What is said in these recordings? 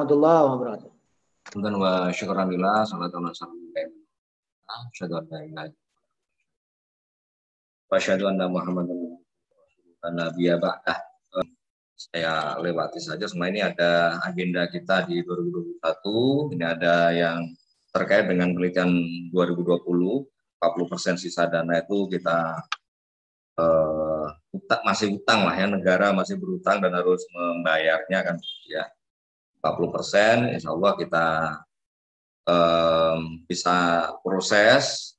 warahmatullahi wabarakatuh. Dan wa syukurillah, salatu wa salam asyhadu an la ilaha illallah wa asyhadu anna Muhammadan nabiyya ba'dah. Saya lewati saja, semua ini ada agenda kita di 2021. Ini ada yang terkait dengan penelitian 2020, 40% sisa dana itu kita masih utang lah ya, negara masih berutang dan harus membayarnya kan ya. 40%, insya Allah kita bisa proses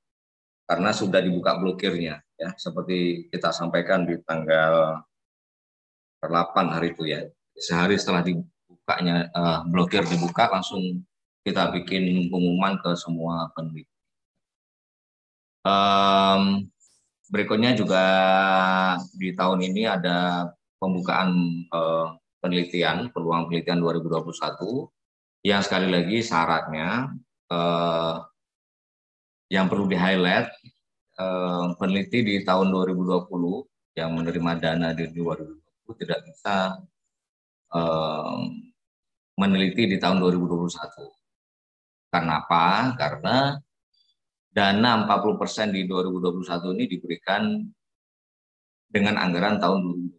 karena sudah dibuka blokirnya ya, seperti kita sampaikan di tanggal 8 hari itu ya, sehari setelah dibukanya blokir dibuka langsung kita bikin pengumuman ke semua peneliti. Berikutnya juga di tahun ini ada pembukaan penelitian, peluang penelitian 2021 yang sekali lagi syaratnya yang perlu di-highlight, peneliti di tahun 2020 yang menerima dana di 2020 tidak bisa meneliti di tahun 2021. Karena apa? Karena dana 40% di 2021 ini diberikan dengan anggaran tahun 2021.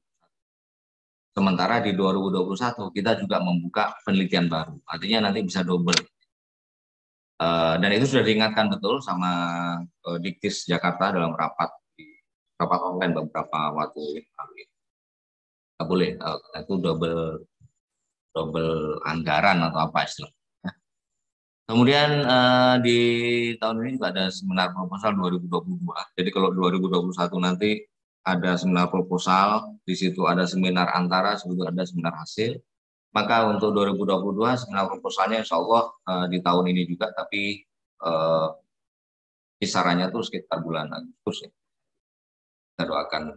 Sementara di 2021 kita juga membuka penelitian baru, artinya nanti bisa double. Dan itu sudah diingatkan betul sama Diktis Jakarta dalam rapat online beberapa waktu lalu. Nggak boleh, itu double anggaran atau apa istilah. Kemudian di tahun ini juga ada seminar proposal 2022. Jadi kalau 2021 nanti ada seminar proposal, di situ ada seminar antara, sebetulnya ada seminar hasil. Maka untuk 2022 seminar proposalnya insya Allah di tahun ini juga, tapi kisarannya tuh sekitar bulan Agustus ya. Kita doakan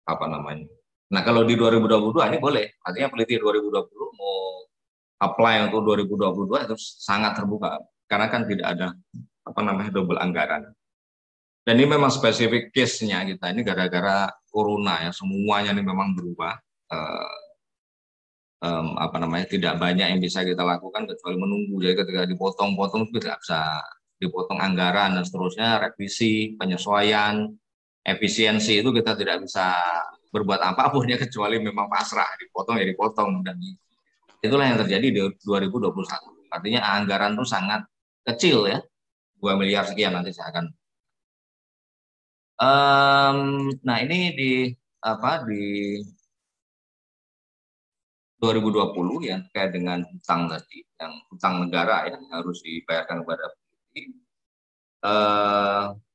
apa namanya. Nah kalau di 2022 ini boleh, artinya peneliti 2020 mau apply untuk 2022 itu sangat terbuka karena kan tidak ada apa namanya double anggaran. Dan ini memang spesifik case-nya kita ini gara-gara corona ya, semuanya ini memang berubah. Apa namanya, tidak banyak yang bisa kita lakukan kecuali menunggu. Jadi ketika dipotong-potong itu tidak bisa dipotong anggaran dan seterusnya, revisi, penyesuaian, efisiensi itu kita tidak bisa berbuat apapun ya kecuali memang pasrah, dipotong ya dipotong. Dan itulah yang terjadi di 2021. Artinya anggaran itu sangat kecil ya, 2 miliar sekian nanti saya akan. Nah ini di 2020 yang terkait dengan hutang tadi, yang hutang negara yang harus dibayarkan kepada peneliti.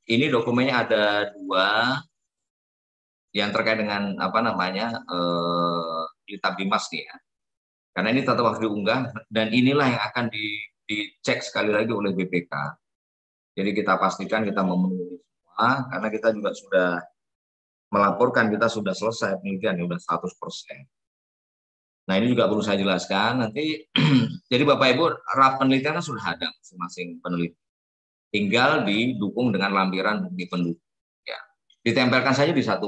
Ini dokumennya ada 2 yang terkait dengan apa namanya Kitab Dimas nih ya. Karena ini tetap harus diunggah dan inilah yang akan dicek sekali lagi oleh BPK. Jadi kita pastikan kita memenuhi semua karena kita juga sudah melaporkan kita sudah selesai penelitian ya, sudah 100%. Nah ini juga perlu saya jelaskan nanti. Jadi Bapak Ibu, RAP penelitian sudah ada masing-masing peneliti. Tinggal didukung dengan lampiran bukti pendukung. Ya. Ditempelkan saja di satu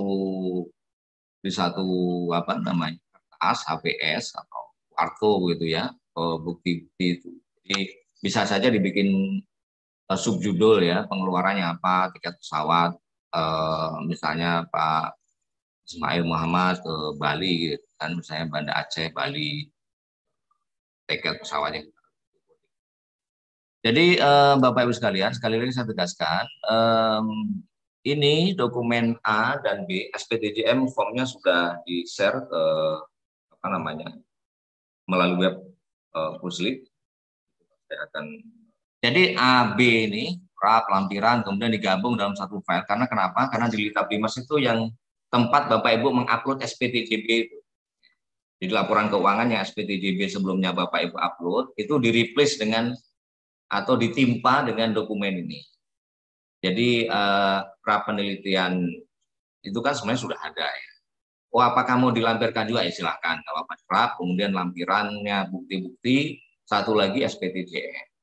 apa namanya kertas, HPS atau kartu gitu ya, bukti-bukti itu. Jadi bisa saja dibikin subjudul ya, pengeluarannya apa, tiket pesawat, misalnya Pak Ismail Muhammad ke Bali, gitu kan, misalnya Banda Aceh, Bali, tiket pesawatnya. Jadi Bapak Ibu sekalian, sekali lagi saya tegaskan, ini dokumen A dan B, SPTJM formnya sudah di-share ke apa namanya melalui web Puslit. Jadi A, B ini RAP, lampiran, kemudian digabung dalam satu file. Karena kenapa? Karena di Kitab Dimas itu yang tempat Bapak Ibu mengupload SPTJB itu. Jadi laporan keuangan yang SPTJB sebelumnya Bapak Ibu upload, itu di-replace dengan atau ditimpa dengan dokumen ini. Jadi RAP penelitian itu kan sebenarnya sudah ada ya. Oh apakah mau dilampirkan juga? Ya silahkan. Kalau RAP, kemudian lampirannya, bukti-bukti, satu lagi SPTJM.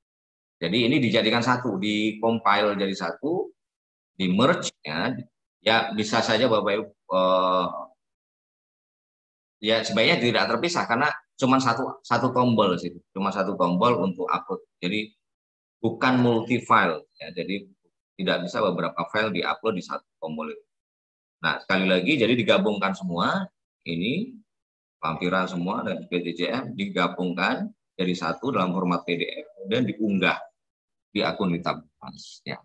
Jadi ini dijadikan satu, di-compile jadi satu, di-merge ya bisa saja Bapak Ibu Ya sebaiknya tidak terpisah karena cuma satu tombol sih, cuma satu tombol untuk upload. Jadi bukan multi file ya. Jadi tidak bisa beberapa file diupload di satu tombol itu. Nah, sekali lagi jadi digabungkan semua ini lampiran semua dan PTJM digabungkan jadi satu dalam format PDF dan diunggah di akun Litabhimas ya.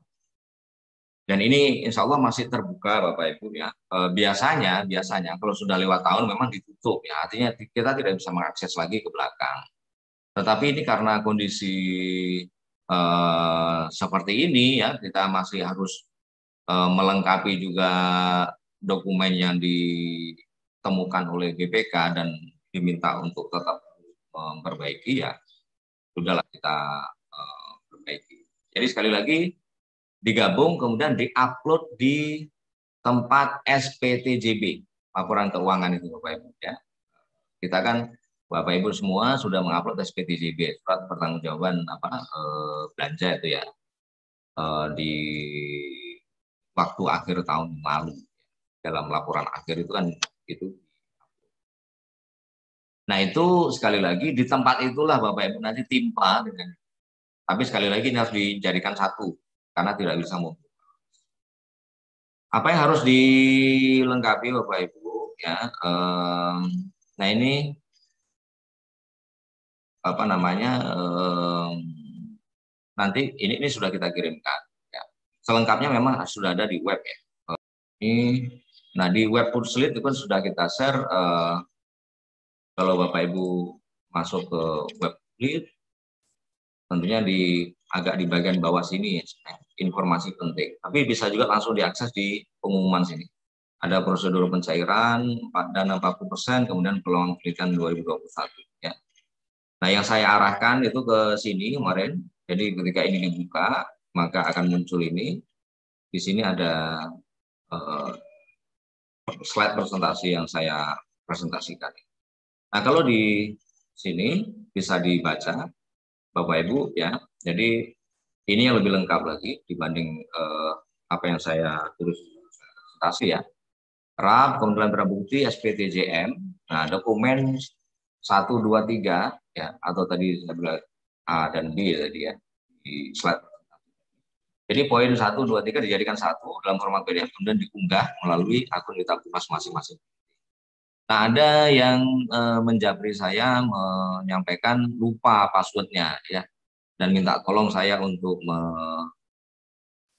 Dan ini insya Allah masih terbuka Bapak Ibu ya. Biasanya kalau sudah lewat tahun memang ditutup ya. Artinya kita tidak bisa mengakses lagi ke belakang. Tetapi ini karena kondisi seperti ini ya, kita masih harus melengkapi juga dokumen yang ditemukan oleh BPK dan diminta untuk tetap memperbaiki ya. Sudahlah kita perbaiki. Jadi sekali lagi digabung kemudian diupload di tempat SPTJB, laporan keuangan itu Bapak Ibu ya. Kita kan Bapak Ibu semua sudah mengupload SPTJB, surat pertanggungjawaban belanja itu ya di waktu akhir tahun lalu. Dalam laporan akhir itu kan itu. Nah itu sekali lagi di tempat itulah Bapak Ibu nanti timpa dengan. Tapi sekali lagi ini harus dijadikan satu karena tidak bisa multi. Apa yang harus dilengkapi Bapak Ibu ya? Nah ini apa namanya? Nanti ini sudah kita kirimkan. Ya. Selengkapnya memang sudah ada di web ya. Nah di web Putslit itu kan sudah kita share. Kalau Bapak Ibu masuk ke web Putslit, tentunya agak di bagian bawah sini ya, informasi penting. Tapi bisa juga langsung diakses di pengumuman sini. Ada prosedur pencairan, dana 40%, kemudian peluang penelitian 2021. Ya. Nah, yang saya arahkan itu ke sini kemarin. Jadi ketika ini dibuka, maka akan muncul ini. Di sini ada slide presentasi yang saya presentasikan. Nah, kalau di sini bisa dibaca, Bapak Ibu ya. Jadi ini yang lebih lengkap lagi dibanding apa yang saya tulis presentasi ya. RAP, kemudian barang bukti, SPTJM. Nah, dokumen 1, 2, 3 ya, atau tadi saya bilang A dan B tadi ya di slide. Jadi poin 1, 2, 3 dijadikan satu dalam format PDF kemudian diunggah melalui akun Litabhimas masing-masing. Nah, ada yang menjabri saya menyampaikan lupa passwordnya ya dan minta tolong saya untuk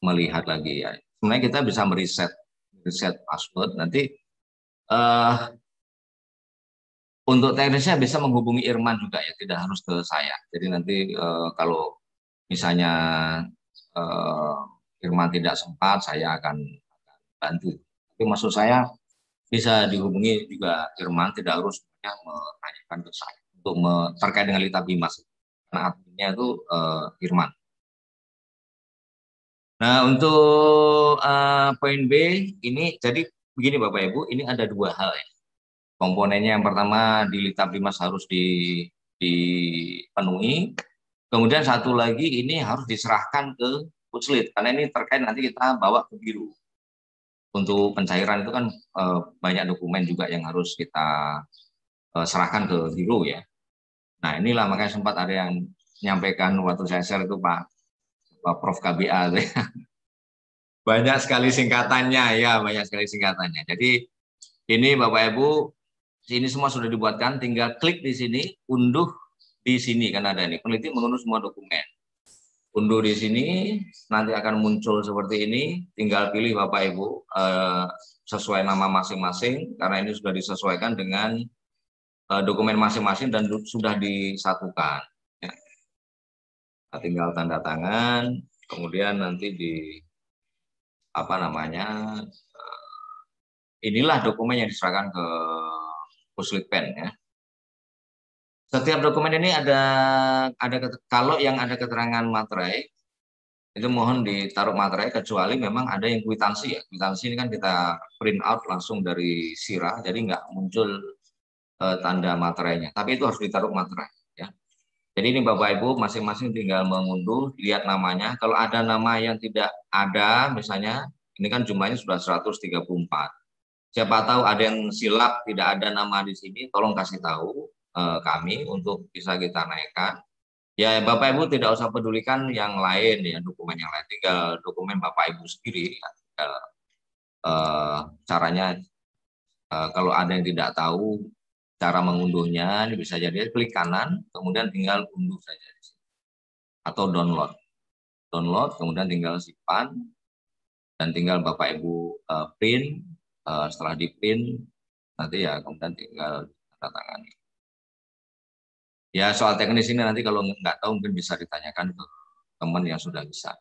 melihat lagi ya. Sebenarnya kita bisa mereset password nanti untuk teknisnya bisa menghubungi Irman juga ya, tidak harus ke saya. Jadi nanti kalau misalnya Irman tidak sempat, saya akan bantu. Tapi maksud saya bisa dihubungi juga Irman, tidak harus menanyakan ke saya untuk terkait dengan Litabhimas. Karena adminnya itu Irman. Nah untuk poin B ini jadi begini Bapak Ibu, ini ada dua hal ya. Komponennya yang pertama di Litabhimas harus dipenuhi. Kemudian satu lagi ini harus diserahkan ke Putslit karena ini terkait nanti kita bawa ke biru. Untuk pencairan itu kan banyak dokumen juga yang harus kita serahkan ke biru ya. Nah inilah makanya sempat ada yang menyampaikan waktu saya share itu Pak Prof KBA. Banyak sekali singkatannya ya, banyak sekali singkatannya. Jadi ini Bapak Ibu, ini semua sudah dibuatkan, tinggal klik di sini, unduh di sini kan ada ini. Peneliti mengunduh semua dokumen. Unduh di sini, nanti akan muncul seperti ini. Tinggal pilih Bapak Ibu sesuai nama masing-masing, karena ini sudah disesuaikan dengan dokumen masing-masing dan sudah disatukan. Ya. Nah, tinggal tanda tangan, kemudian nanti di apa namanya? Inilah dokumen yang diserahkan ke Puslitpen ya. Setiap dokumen ini ada kalau yang ada keterangan materai itu mohon ditaruh materai kecuali memang ada yang kwitansi ya. Kwitansi ini kan kita print out langsung dari sirah jadi nggak muncul tanda materainya. Tapi itu harus ditaruh materai ya. Jadi ini Bapak Ibu masing-masing tinggal mengunduh, lihat namanya. Kalau ada nama yang tidak ada misalnya ini kan jumlahnya sudah 134. Siapa tahu ada yang silap tidak ada nama di sini, tolong kasih tahu kami untuk bisa kita naikkan. Ya Bapak Ibu tidak usah pedulikan yang lain ya, dokumen yang lain, tinggal dokumen Bapak Ibu sendiri ya. Caranya kalau ada yang tidak tahu cara mengunduhnya, ini bisa jadi klik kanan, kemudian tinggal unduh saja di sini. Atau download. Download, kemudian tinggal simpan, dan tinggal Bapak Ibu print. Setelah di print, nanti ya kemudian tinggal tanda tangani. Ya soal teknis ini nanti kalau nggak tahu mungkin bisa ditanyakan ke teman yang sudah bisa.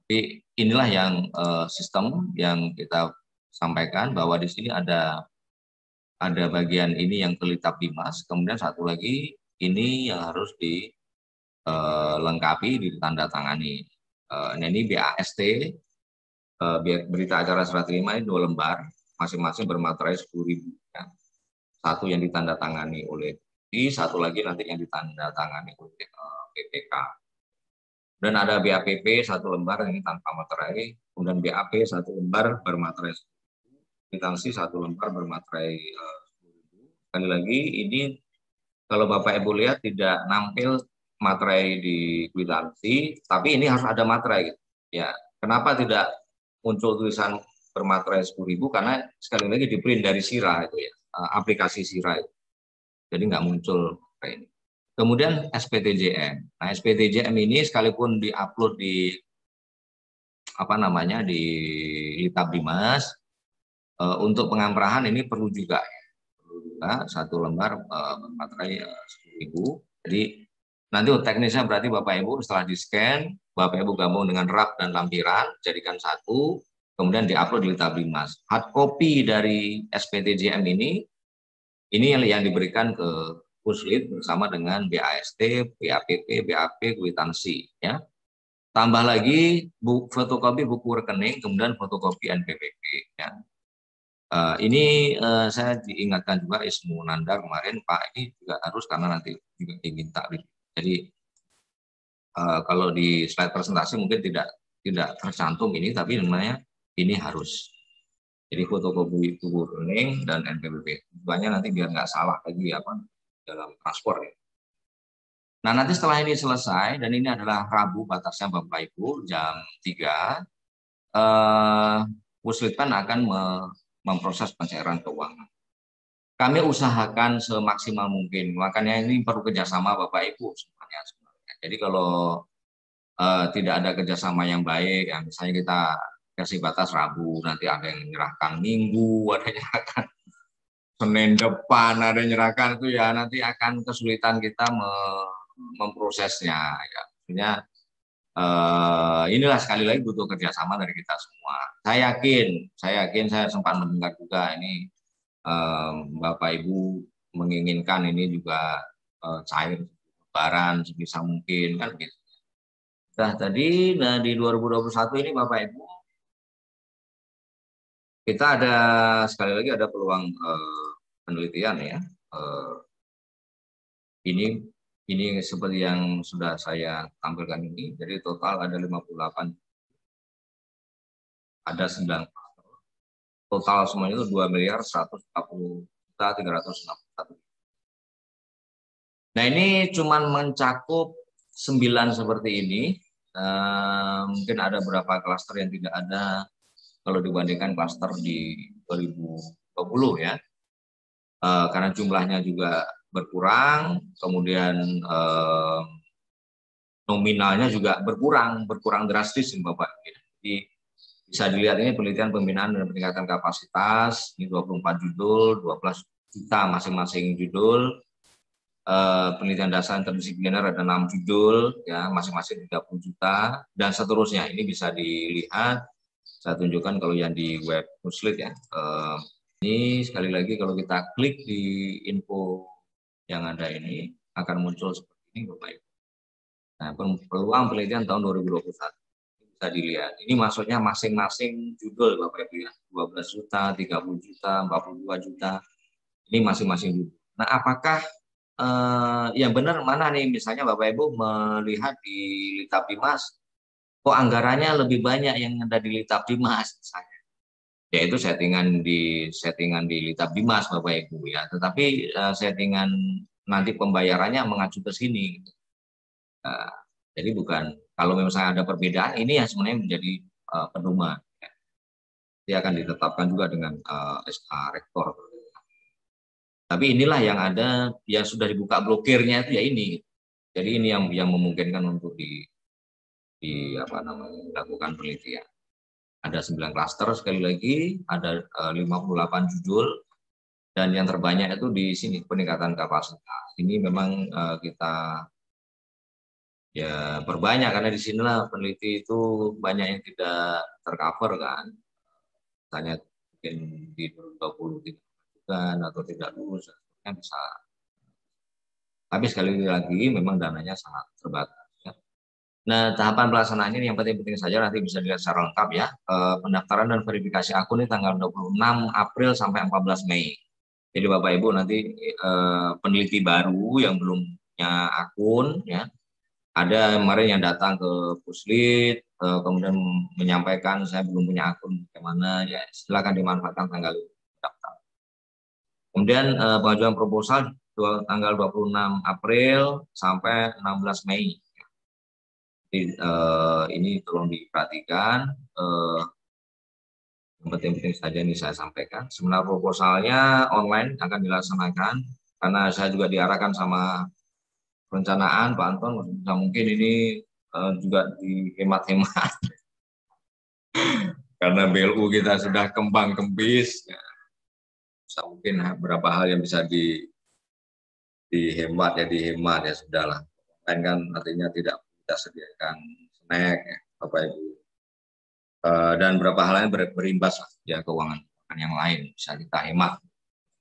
Tapi inilah yang sistem yang kita sampaikan, bahwa di sini ada bagian ini yang kelitap Dimas, kemudian satu lagi ini yang harus dilengkapi, ditandatangani. Ini BAST, berita acara serah terima, ini 2 lembar, masing-masing bermaterai 10.000. Ya. Satu yang ditandatangani oleh satu lagi nanti yang ditandatangani oleh PPK. Dan ada BAPP 1 lembar ini tanpa materai, kemudian BAP 1 lembar bermaterai 10.000, kwitansi 1 lembar bermaterai 10.000. Sekali lagi ini kalau Bapak Ibu lihat tidak nampil materai di kwitansi, tapi ini harus ada materai gitu. Ya, kenapa tidak muncul tulisan bermaterai 10.000? Karena sekali lagi di print dari Sira itu ya, aplikasi Sira itu. Jadi nggak muncul kayak ini. Kemudian SPTJM. Nah, SPTJM ini sekalipun diupload di di Litab Dimas, untuk pengamprahan ini perlu juga ya. Perlu juga 1 lembar materai 10.000. Jadi nanti teknisnya berarti Bapak Ibu setelah di-scan, Bapak Ibu gabung dengan rak dan lampiran, jadikan 1, kemudian diupload di Litab Dimas. Hard copy dari SPTJM ini yang diberikan ke Puslit bersama dengan BAST, BAPP, BAP, kwitansi. Ya. Tambah lagi fotokopi buku rekening, kemudian fotokopi NPWP. Ya. Ini saya diingatkan juga Ismu Nandar kemarin, Pak, ini juga harus karena nanti juga diminta. Jadi kalau di slide presentasi mungkin tidak tercantum ini, tapi namanya ini harus. Jadi fotokopi buku rekening dan NPWP. Tujuannya nanti biar nggak salah lagi dalam transport ya. Nah nanti setelah ini selesai, dan ini adalah Rabu batasnya Bapak Ibu jam 3, Puslitpan akan memproses pencairan keuangan. Kami usahakan semaksimal mungkin, makanya ini perlu kerjasama Bapak Ibu semuanya. Jadi kalau tidak ada kerjasama yang baik, ya, misalnya kita kasih batas Rabu, nanti ada yang menyerahkan Minggu, ada yang menyerahkan Senin depan, ada yang menyerahkan, itu ya nanti akan kesulitan kita memprosesnya. Ya. Maksudnya inilah sekali lagi butuh kerjasama dari kita semua. Saya yakin saya sempat mendengar juga ini Bapak Ibu menginginkan ini juga cair Lebaran sebisa mungkin kan gitu. Nah tadi di 2021 ini Bapak Ibu kita ada sekali lagi ada peluang penelitian ya. Ini seperti yang sudah saya tampilkan ini. Jadi total ada 58, ada 9. Total semuanya itu 2.140.361. Nah ini cuman mencakup 9 seperti ini. Mungkin ada beberapa klaster yang tidak ada kalau dibandingkan klaster di 2020 ya. Karena jumlahnya juga berkurang, kemudian nominalnya juga berkurang drastis Bapak. Jadi bisa dilihat ini penelitian pembinaan dan peningkatan kapasitas, ini 24 judul, 12 juta masing-masing judul. Penelitian dasar interdisipliner ada 6 judul, ya masing-masing 30 juta, dan seterusnya. Ini bisa dilihat, saya tunjukkan kalau yang di web Puslit ya. Ini sekali lagi kalau kita klik di info yang ada ini, akan muncul seperti ini Bapak Ibu. Nah, peluang penelitian tahun 2021 bisa dilihat. Ini maksudnya masing-masing judul Bapak Ibu ya. 12 juta, 30 juta, 42 juta. Ini masing-masing judul. Nah, apakah yang benar mana nih? Misalnya Bapak Ibu melihat di Litab Dimas, kok anggarannya lebih banyak yang ada di Litab Dimas misalnya. yaitu settingan di Lita Bimas Bapak Ibu ya. Tetapi settingan nanti pembayarannya mengacu ke sini. Uh, jadi bukan kalau misalnya ada perbedaan ini yang sebenarnya menjadi pedoman. Dia akan ditetapkan juga dengan SK Rektor. Tapi inilah yang ada, yang sudah dibuka blokirnya itu ya ini. Jadi ini yang memungkinkan untuk di apa namanya dilakukan penelitian. Ada 9 klaster sekali lagi, ada 58 judul, dan yang terbanyak itu di sini peningkatan kapasitas. Ini memang kita ya perbanyak karena di sinilah peneliti itu banyak yang tidak tercover kan. Misalnya mungkin di 2020 tidak bukan atau tidak lulus, bisa. Tapi sekali lagi memang dananya sangat terbatas. Ya. Nah, tahapan pelaksanaan ini yang penting-penting saja nanti bisa dilihat secara lengkap ya. Pendaftaran dan verifikasi akun ini tanggal 26 April sampai 14 Mei. Jadi Bapak Ibu nanti peneliti baru yang belum punya akun ya, ada kemarin yang datang ke Puslit kemudian menyampaikan saya belum punya akun bagaimana ya, silakan dimanfaatkan tanggal daftar. Kemudian pengajuan proposal tanggal 26 April sampai 16 Mei. Jadi, ini tolong diperhatikan. Yang penting-penting saja ini saya sampaikan. Seminar proposalnya online akan dilaksanakan karena saya juga diarahkan sama perencanaan Pak Anton, mungkin ini juga dihemat-hemat karena BLU kita sudah kembang kempis. Ya. Mungkin beberapa hal yang bisa dihemat ya sudahlah. Kan artinya tidak kita sediakan snack ya, Bapak Ibu. Dan beberapa hal lain berimbas ya keuangan yang lain bisa kita hemat.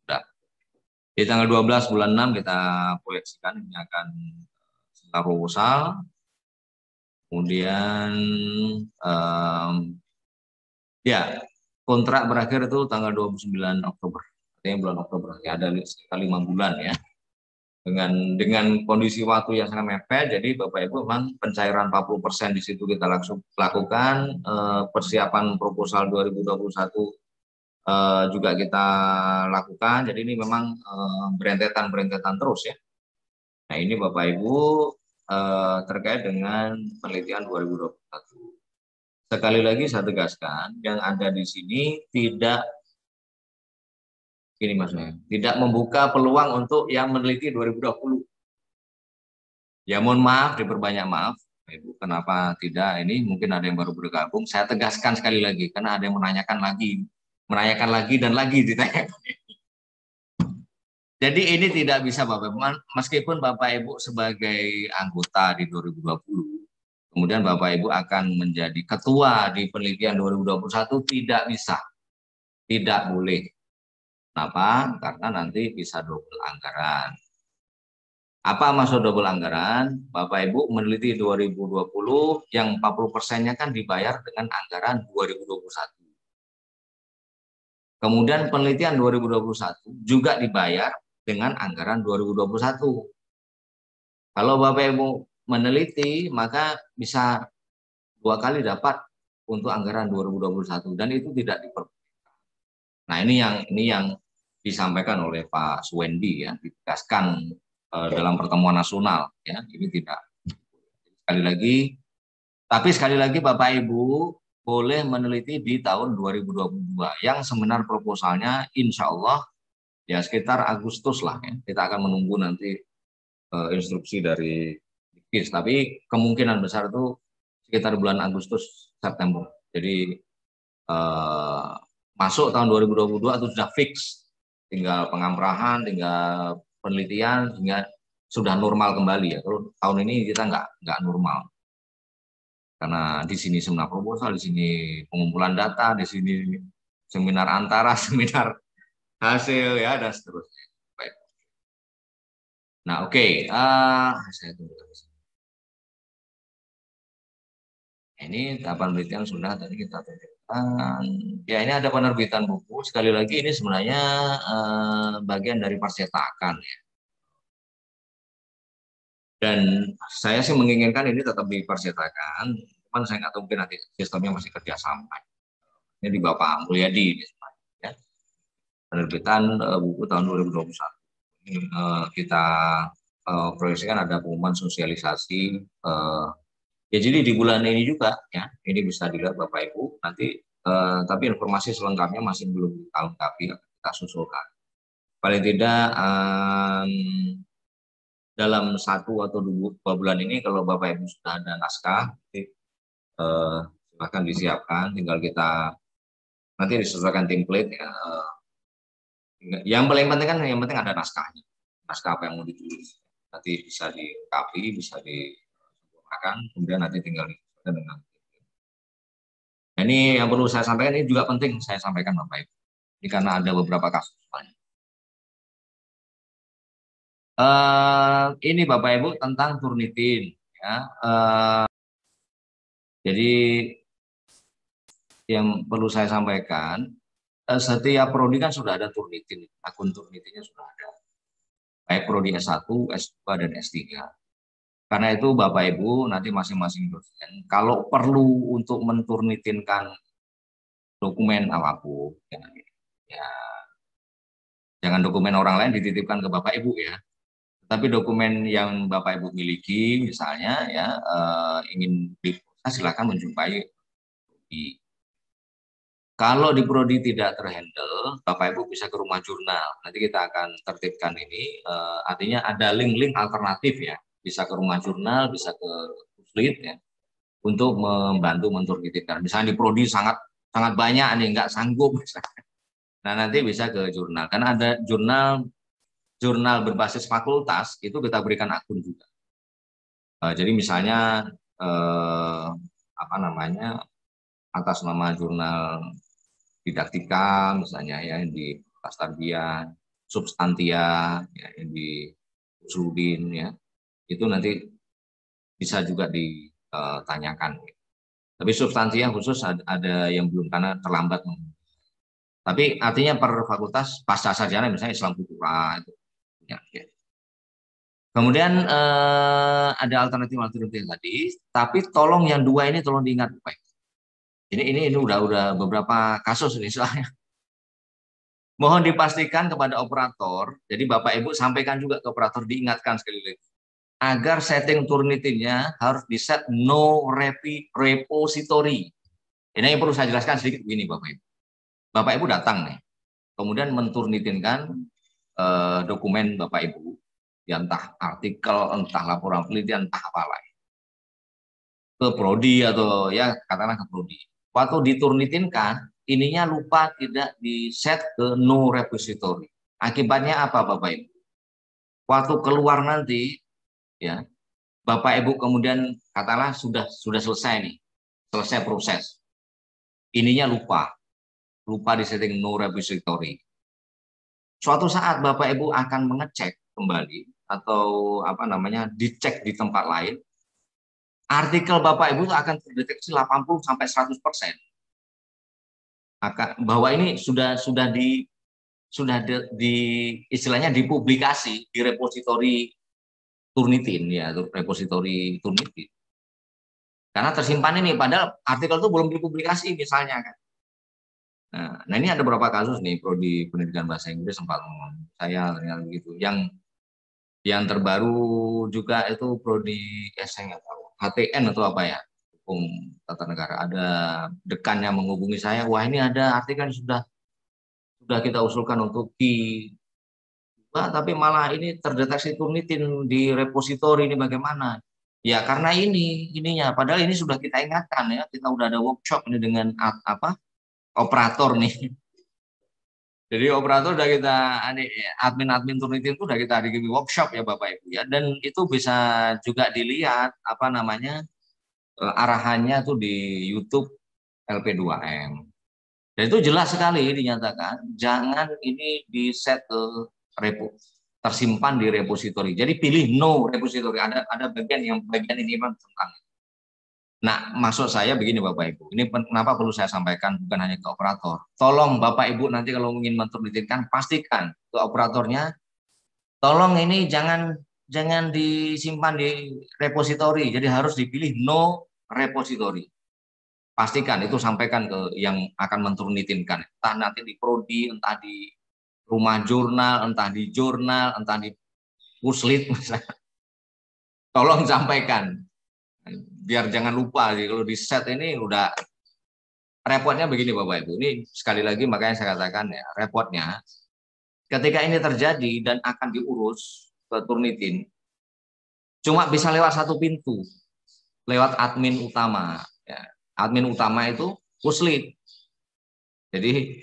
Sudah. Di tanggal 12 bulan 6 kita proyeksikan ini akan seminar proposal. Kemudian ya kontrak berakhir itu tanggal 29 Oktober. Artinya bulan Oktober ya, ada sekitar 5 bulan ya. Dengan kondisi waktu yang sangat mepet, jadi Bapak Ibu memang pencairan 40% di situ kita lakukan, persiapan proposal 2021 juga kita lakukan. Jadi ini memang berentetan terus ya. Nah ini Bapak Ibu terkait dengan penelitian 2021. Sekali lagi saya tegaskan, yang ada di sini tidak ini maksudnya, tidak membuka peluang untuk yang meneliti 2020. Ya mohon maaf, diperbanyak maaf. Ibu, kenapa tidak? Ini mungkin ada yang baru bergabung. Saya tegaskan sekali lagi, karena ada yang menanyakan lagi dan lagi ditanyakan. Jadi ini tidak bisa Bapak Ibu, meskipun Bapak Ibu sebagai anggota di 2020, kemudian Bapak Ibu akan menjadi ketua di penelitian 2021, tidak bisa, tidak boleh. Kenapa? Karena nanti bisa double anggaran. Apa maksud double anggaran? Bapak Ibu meneliti 2020 yang 40%-nya kan dibayar dengan anggaran 2021. Kemudian penelitian 2021 juga dibayar dengan anggaran 2021. Kalau Bapak Ibu meneliti maka bisa 2 kali dapat untuk anggaran 2021 dan itu tidak diperbolehkan. Nah, ini yang disampaikan oleh Pak Suwendi ya, ditegaskan dalam pertemuan nasional ya, ini tidak. Sekali lagi Bapak Ibu boleh meneliti di tahun 2022 yang seminar proposalnya insya Allah ya sekitar Agustus lah ya. Kita akan menunggu nanti instruksi dari DIKIS, tapi kemungkinan besar itu sekitar bulan Agustus September. Jadi masuk tahun 2022 itu sudah fix, tinggal pengamprahan, tinggal penelitian, sehingga sudah normal kembali ya. Kalau tahun ini kita nggak normal, karena di sini seminar proposal, di sini pengumpulan data, di sini seminar antara, seminar hasil ya dan seterusnya. Baik. Nah oke, saya tunggu. Ini tahapan penelitian sudah tadi kita tunjukkan. Ya ini ada penerbitan buku. Sekali lagi ini sebenarnya bagian dari percetakan ya. Dan saya sih menginginkan ini tetap dipercetakan. Cuman saya nggak tahu mungkin nanti sistemnya masih kerja sampai. Ini di Bapak Mulyadi, ya. Penerbitan buku tahun 2021. Ini, kita proyeksikan ada pengumuman sosialisasi. Ya jadi di bulan ini juga, ya, ini bisa dilihat Bapak Ibu. Nanti, tapi informasi selengkapnya masih belum kita lengkapi, kita susulkan. Paling tidak dalam 1 atau 2 bulan ini, kalau Bapak Ibu sudah ada naskah, silahkan disiapkan. Tinggal kita nanti disesuaikan template, ya. Yang paling penting kan, yang penting ada naskahnya. Naskah apa yang mau ditulis. Nanti bisa dilengkapi, bisa disempurnakan, kemudian nanti tinggal disesuaikan dengan. Nah, ini yang perlu saya sampaikan, ini juga penting saya sampaikan Bapak Ibu. Ini karena ada beberapa kasus. Ini Bapak Ibu tentang Turnitin, ya. Jadi yang perlu saya sampaikan, setiap prodi kan sudah ada Turnitin, akun Turnitinnya sudah ada. Baik prodi S1, S2, dan S3. Karena itu Bapak Ibu nanti masing-masing dosen, kalau perlu untuk menturnitinkan dokumen apapun, ya, jangan dokumen orang lain dititipkan ke Bapak Ibu, ya. Tapi dokumen yang Bapak Ibu miliki, misalnya, ya, ingin diproses, silakan menjumpai prodi. Kalau di prodi tidak terhandle, Bapak Ibu bisa ke rumah jurnal. Nanti kita akan tertibkan ini. Artinya ada link-link alternatif, ya. Bisa ke rumah jurnal, bisa ke Puslit, ya, untuk membantu menturnitinkan. Misalnya di prodi sangat sangat banyak nih, nggak sanggup, misalnya. Nah, nanti bisa ke jurnal. Karena ada jurnal berbasis fakultas, itu kita berikan akun juga. Jadi misalnya, apa namanya, atas nama jurnal didaktika, misalnya, ya, di Pastarbian, Substantia, ya, di Usudin, ya, itu nanti bisa juga ditanyakan. Tapi Substantia khusus ada yang belum karena terlambat. Tapi artinya per fakultas pasca sarjana, misalnya Islam Kultura itu, ya. Kemudian ada alternatif tadi, tapi tolong yang 2 ini tolong diingat baik. Ini udah beberapa kasus ini soalnya. Mohon dipastikan kepada operator, jadi Bapak Ibu sampaikan juga ke operator, diingatkan sekali lagi, agar setting Turnitinnya harus di set no repository. Ini yang perlu saya jelaskan sedikit begini Bapak Ibu. Bapak Ibu datang nih, kemudian menturnitinkan dokumen Bapak Ibu, ya, entah artikel, entah laporan penelitian, entah apa lain, ke prodi atau, ya, katakanlah ke prodi. Waktu diturnitinkan, ininya lupa tidak di set ke no repository. Akibatnya apa Bapak Ibu? Waktu keluar nanti, ya, Bapak Ibu kemudian katakanlah sudah selesai nih, selesai proses. Ininya lupa di setting no repository. Suatu saat Bapak Ibu akan mengecek kembali atau apa namanya, dicek di tempat lain, artikel Bapak Ibu akan terdeteksi 80-100%. Bahwa ini sudah di istilahnya dipublikasi di repositori Turnitin, ya, repositori Turnitin. Karena tersimpan ini, padahal artikel itu belum dipublikasi misalnya, kan. Nah, ini ada beberapa kasus nih, prodi pendidikan bahasa Inggris sempat ngomong saya ternyata begitu. Yang terbaru juga itu prodi HTN atau apa, ya, hukum tata negara. Ada dekan yang menghubungi saya, wah, ini ada artikel sudah kita usulkan untuk tapi malah ini terdeteksi Turnitin di repositori, ini bagaimana? Ya karena ininya, padahal ini sudah kita ingatkan, ya, kita udah ada workshop ini dengan operator nih. Jadi operator udah kita, admin Turnitin itu udah kita di workshop, ya Bapak Ibu, ya, dan itu bisa juga dilihat apa namanya, arahannya tuh di YouTube LP2M. Dan itu jelas sekali dinyatakan jangan ini di set ke tersimpan di repository. Jadi pilih no repository. Ada bagian ini memang tentang. Nah, maksud saya begini Bapak Ibu. Ini kenapa perlu saya sampaikan, bukan hanya ke operator. Tolong Bapak Ibu nanti kalau ingin menturnitinkan, pastikan ke operatornya, tolong ini jangan disimpan di repository. Jadi harus dipilih no repository. pastikan itu sampaikan ke yang akan menturnitinkan, entah nanti di prodi, entah di rumah jurnal, entah di jurnal, entah di puslit, tolong sampaikan biar jangan lupa. Jadi kalau di set ini udah repotnya begini Bapak Ibu. Ini sekali lagi makanya saya katakan ya, repotnya ketika ini terjadi dan akan diurus ke Turnitin, cuma bisa lewat satu pintu, lewat admin utama. Ya. Admin utama itu puslit. Jadi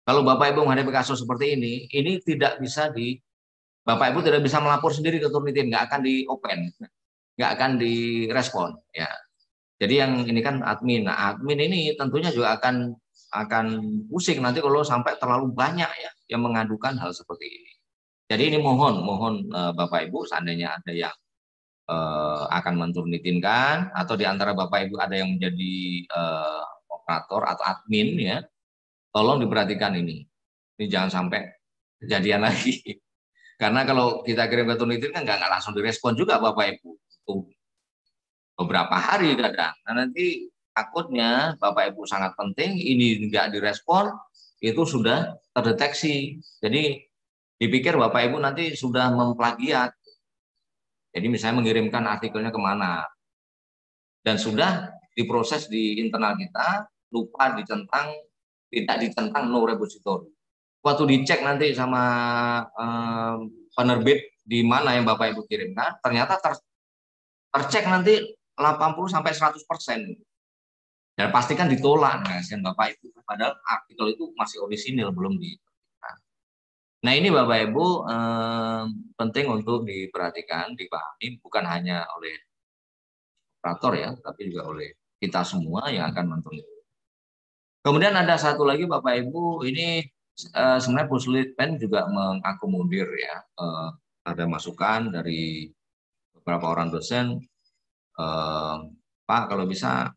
kalau Bapak Ibu menghadapi kasus seperti ini tidak bisa Bapak Ibu tidak bisa melapor sendiri ke Turnitin, nggak akan di open, nggak akan direspon. Ya. Jadi yang ini kan admin. Nah, admin ini tentunya juga akan pusing nanti kalau sampai terlalu banyak ya yang mengadukan hal seperti ini. Jadi ini mohon Bapak Ibu seandainya ada yang akan menturnitinkan atau di antara Bapak Ibu ada yang menjadi operator atau admin ya, tolong diperhatikan ini. Ini jangan sampai kejadian lagi. Karena kalau kita kirim ke turnitin kan nggak langsung direspon juga Bapak Ibu. Tuh beberapa hari kadang. Nah, nanti takutnya Bapak Ibu sangat penting, ini nggak direspon, itu sudah terdeteksi. Jadi dipikir Bapak Ibu nanti sudah memplagiat. Jadi misalnya mengirimkan artikelnya kemana. Dan sudah diproses di internal kita, lupa dicentang, tidak dicentang no repository. Waktu dicek nanti sama penerbit di mana yang Bapak Ibu kirimkan, ternyata tercek nanti 80-100%. Dan pastikan ditolak kasihan Bapak Ibu, padahal artikel itu masih orisinil belum di. Nah ini Bapak Ibu penting untuk diperhatikan, dipahami bukan hanya oleh operator ya, tapi juga oleh kita semua yang akan menonton. Kemudian ada satu lagi Bapak Ibu, ini sebenarnya Puslitpen juga mengakomodir ya, ada masukan dari beberapa orang dosen. Pak, kalau bisa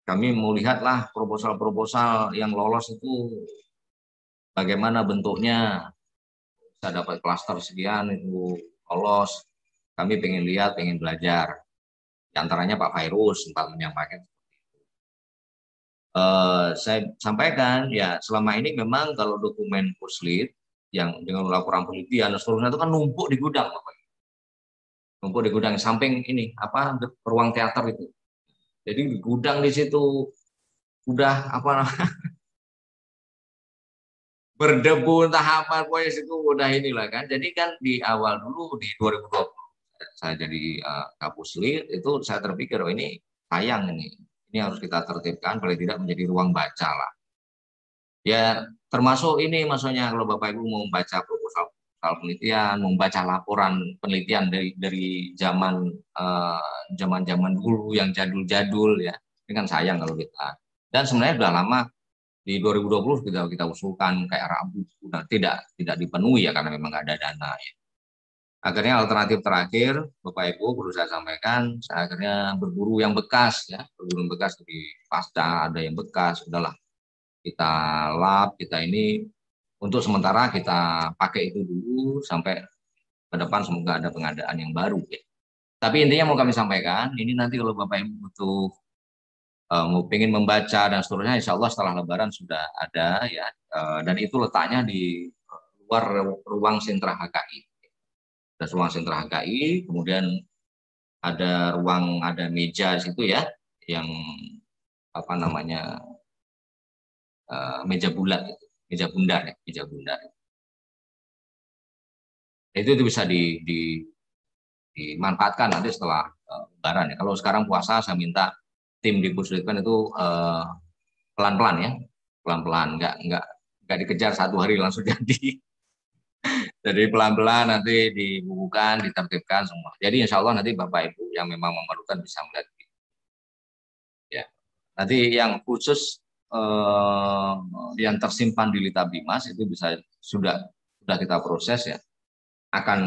kami mau lihatlah proposal-proposal yang lolos itu bagaimana bentuknya, bisa dapat klaster sekian itu lolos, kami pengen lihat, pengen belajar. Di antaranya Pak Fairuz sempat menyampaikan. Saya sampaikan ya selama ini memang kalau dokumen puslit yang dengan laporan penelitian dan seterusnya itu kan numpuk di gudang, Bapak. Numpuk di gudang samping ini apa ruang teater itu. Jadi di gudang di situ udah apa berdebu entah apa pokoknya situ udah inilah kan. Jadi kan di awal dulu di 2020 saya jadi Kapuslit itu saya terpikir oh ini sayang ini harus kita tertibkan paling tidak menjadi ruang baca lah. Ya termasuk ini maksudnya kalau Bapak Ibu mau membaca proposal penelitian, membaca laporan penelitian dari zaman dulu yang jadul-jadul ya. Ini kan sayang kalau kita. Dan sebenarnya sudah lama di 2020 kita usulkan kayak Rabu tidak dipenuhi ya karena memang nggak ada dana ya. Akhirnya alternatif terakhir Bapak Ibu perlu saya sampaikan, saya akhirnya berburu yang bekas ya, berburu yang bekas di Pasca ada yang bekas, udahlah kita lap kita ini untuk sementara kita pakai itu dulu sampai ke depan semoga ada pengadaan yang baru ya. Tapi intinya mau kami sampaikan, ini nanti kalau Bapak Ibu butuh mau pengen membaca dan seterusnya, insya Allah setelah Lebaran sudah ada ya, dan itu letaknya di luar ruang sentra HKI. Ada ruang sentra HKI, kemudian ada meja di situ ya, yang apa namanya meja bulat, meja bundar ya, meja bundar. Itu bisa dimanfaatkan nanti setelah Lebaran ya. Kalau sekarang puasa, saya minta tim di Puslitpen itu pelan-pelan ya, pelan-pelan, nggak dikejar satu hari langsung jadi. Jadi pelan-pelan nanti dibukukan, ditertibkan semua. Jadi insya Allah nanti Bapak Ibu yang memang memerlukan bisa melihat. Ya. Nanti yang khusus yang tersimpan di Lita Bimas itu sudah kita proses ya. Akan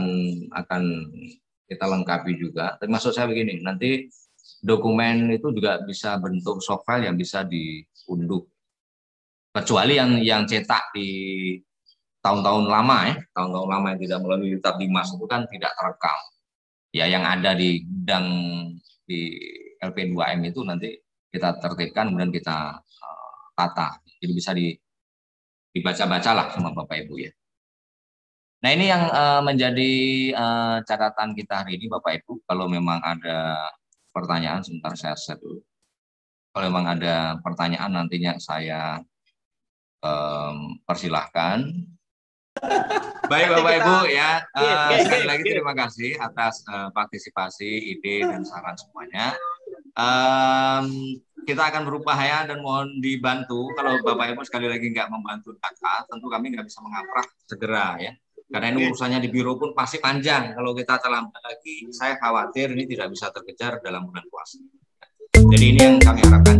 kita lengkapi juga. Tapi maksud saya begini, nanti dokumen itu juga bisa bentuk soft file yang bisa diunduh. Kecuali yang cetak di tahun-tahun lama ya, tahun-tahun lama yang tidak melalui Lita Bimas itu kan tidak terekam. Ya yang ada di gudang di LP2M itu nanti kita tertibkan, kemudian kita tata. Jadi bisa dibaca-baca lah sama Bapak Ibu ya. Nah ini yang menjadi catatan kita hari ini Bapak Ibu. Kalau memang ada pertanyaan, sebentar saya set dulu. Kalau memang ada pertanyaan nantinya saya persilahkan. Baik Bapak Ibu ya, sekali lagi terima kasih atas partisipasi, ide dan saran semuanya. Kita akan berupaya dan mohon dibantu. Kalau Bapak Ibu sekali lagi nggak membantu data, tentu kami nggak bisa mengaprah segera ya. Karena ini urusannya di biro pun pasti panjang. Kalau kita terlambat lagi, saya khawatir ini tidak bisa terkejar dalam bulan puasa. Jadi ini yang kami harapkan.